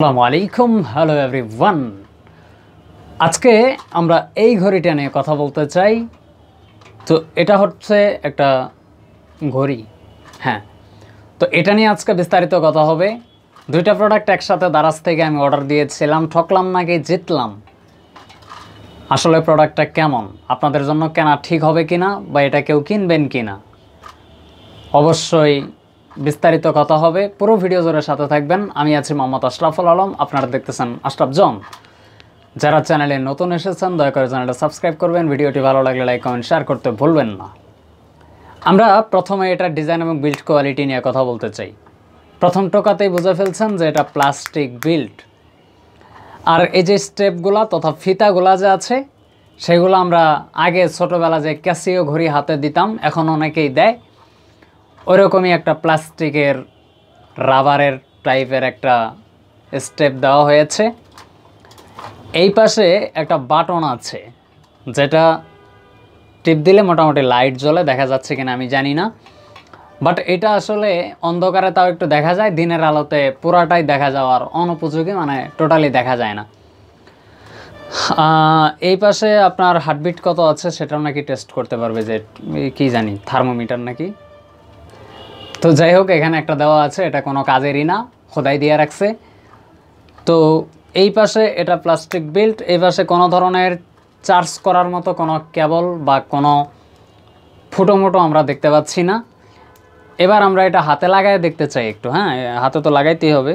আসসালামু আলাইকুম, hello everyone. আজকে আমরা এই ঘড়িটা নিয়ে কথা বলতে চাই। তো এটা হচ্ছে একটা ঘড়ি, হ্যাঁ। তো এটা নিয়ে আজকে বিস্তারিত কথা হবে। দুইটা প্রোডাক্ট একসাথে দারাজ থেকে আমি অর্ডার দিয়েছিলাম, ঠকলাম নাকি জিতলাম, আসলে প্রোডাক্টটা কেমন, আপনাদের জন্য কেনা ঠিক হবে কিনা বা এটা কেউ কিনবেন কিনা, অবশ্যই বিস্তারিত কথা হবে। পুরো ভিডিও জুড়ে সাথে থাকবেন। আমি আছি মোহাম্মদ আশরাফুল আলম, আপনারা দেখতেছেন আশরাফ জন। যারা চ্যানেলে নতুন এসেছেন দয়া করে চ্যানেলটা সাবস্ক্রাইব করবেন, ভিডিওটি ভালো লাগলে লাইক কমেন্ট শেয়ার করতে ভুলবেন না। আমরা প্রথমে এটা ডিজাইন এবং বিল্ড কোয়ালিটি নিয়ে কথা বলতে চাই। প্রথম টোকাতেই বুঝে ফেলছেন যে এটা প্লাস্টিক বিল্ড। আর এই যে স্টেপগুলা তথা ফিতাগুলা যে আছে সেগুলো আমরা আগে ছোটোবেলা যে ক্যাসিও ঘড়ি হাতে দিতাম, এখন অনেকেই দেয়, ওইরকমই একটা প্লাস্টিকের রাবারের টাইপের একটা স্টেপ দেওয়া হয়েছে। এই পাশে একটা বাটন আছে যেটা টিপ দিলে মোটামুটি লাইট জ্বলে, দেখা যাচ্ছে কিনা আমি জানি না, বাট এটা আসলে অন্ধকারে তাও একটু দেখা যায়, দিনের আলোতে পুরাটাই দেখা যাওয়ার অনুপযোগী, মানে টোটালি দেখা যায় না। এই পাশে আপনার হার্টবিট কত আছে সেটাও নাকি টেস্ট করতে পারবে, যে কি জানি থার্মোমিটার নাকি। তো যাই হোক, এখানে একটা দেওয়া আছে, এটা কোনো কাজেরই না, খোদাই দিয়ে রাখছে। তো এই পাশে এটা প্লাস্টিক বিল্ড, এই পাশে কোনো ধরনের চার্জ করার মতো কোনো কেবল বা কোনো ফুটো মুটো আমরা দেখতে পাচ্ছি না। এবার আমরা এটা হাতে লাগায় দেখতে চাই একটু, হ্যাঁ হাতে তো লাগাইতেই হবে।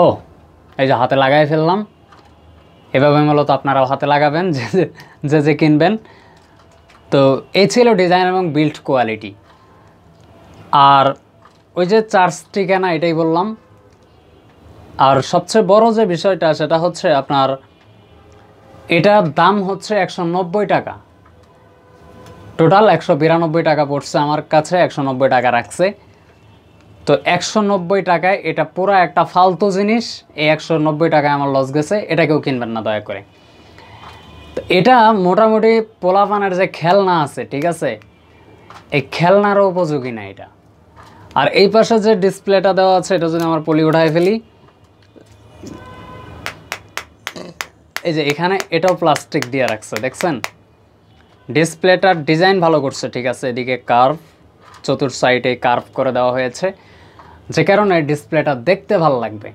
ও এই যে হাতে লাগাই ফেললাম। এভাবে মূলত আপনারাও হাতে লাগাবেন যে যে কিনবেন। তো এই ছিল ডিজাইন এবং বিল্ড কোয়ালিটি। আর ওই যে চার্জ ঠিকানা এটাই বললাম। আর সবচেয়ে বড় যে বিষয়টা সেটা হচ্ছে আপনার এটার দাম হচ্ছে 190 টাকা। টোটাল 192 টাকা পড়ছে আমার কাছে, 190 টাকা রাখছে। তো 190 টাকায় এটা পুরো একটা ফালতু জিনিস, এই 190 টাকায় আমার লস গেছে, এটা কেউ কিনবেন না দয়া করে। তো এটা মোটামুটি পোলাপানের যে খেলনা আছে, ঠিক আছে, এই খেলনারও উপযোগী না এটা। আর এই পাশে যে ডিসপ্লেটা দেওয়া আছে এটা যদি আমার পলি উঠায় ফেলি, এই যে এখানে এটাও প্লাস্টিক দিয়ে রাখছে, দেখছেন। ডিসপ্লেটার ডিজাইন ভালো করছে, ঠিক আছে, এদিকে কার্ভ, চতুর সাইডে কার্ভ করে দেওয়া হয়েছে, যে কারণে ডিসপ্লেটা দেখতে ভালো লাগবে,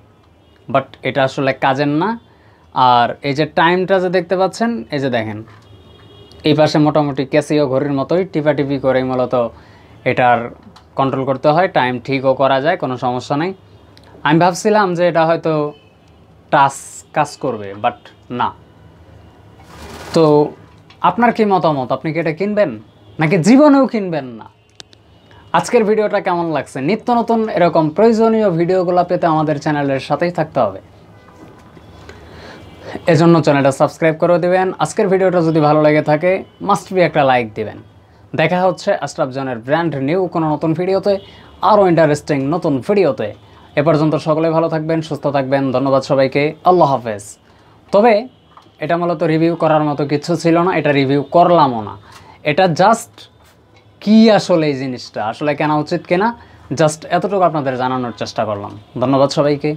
বাট এটা আসলে কাজের না। আর এই যে টাইমটা যে দেখতে পাচ্ছেন, এই যে দেখেন এই পাশে মোটামুটি ক্যাসিও ঘড়ির মতোই টিপাটিপি করেই মূলত এটার কন্ট্রোল করতে হয়, টাইম ঠিকও করা যায়, কোনো সমস্যা নেই। আমি ভাবছিলাম যে এটা হয়তো টাচ কাজ করবে, বাট না। তো আপনার কি মতামত, আপনি কি এটা কিনবেন নাকি জীবনেও কিনবেন না? আজকের ভিডিওটা কেমন লাগছে? নিত্য নতুন এরকম প্রয়োজনীয় ভিডিওগুলো পেতে আমাদের চ্যানেলের সাথেই থাকতে হবে, এজন্য চ্যানেলটা সাবস্ক্রাইব করে দেবেন। আজকের ভিডিওটা যদি ভালো লেগে থাকে মাস্ট বি একটা লাইক দিবেন। দেখা হচ্ছে আশরাফ জনের ব্র্যান্ড নিউ কোনো নতুন ভিডিওতে, আরও ইন্টারেস্টিং নতুন ভিডিওতে। এ পর্যন্ত সকলে ভালো থাকবেন, সুস্থ থাকবেন। ধন্যবাদ সবাইকে, আল্লাহ হাফেজ। তবে এটা মূলত রিভিউ করার মতো কিছু ছিল না, এটা রিভিউ করলামও না, এটা জাস্ট কি আসলে এই জিনিসটা আসলে কেনা উচিত কিনা, জাস্ট এতটুকু আপনাদের জানানোর চেষ্টা করলাম। ধন্যবাদ সবাইকে।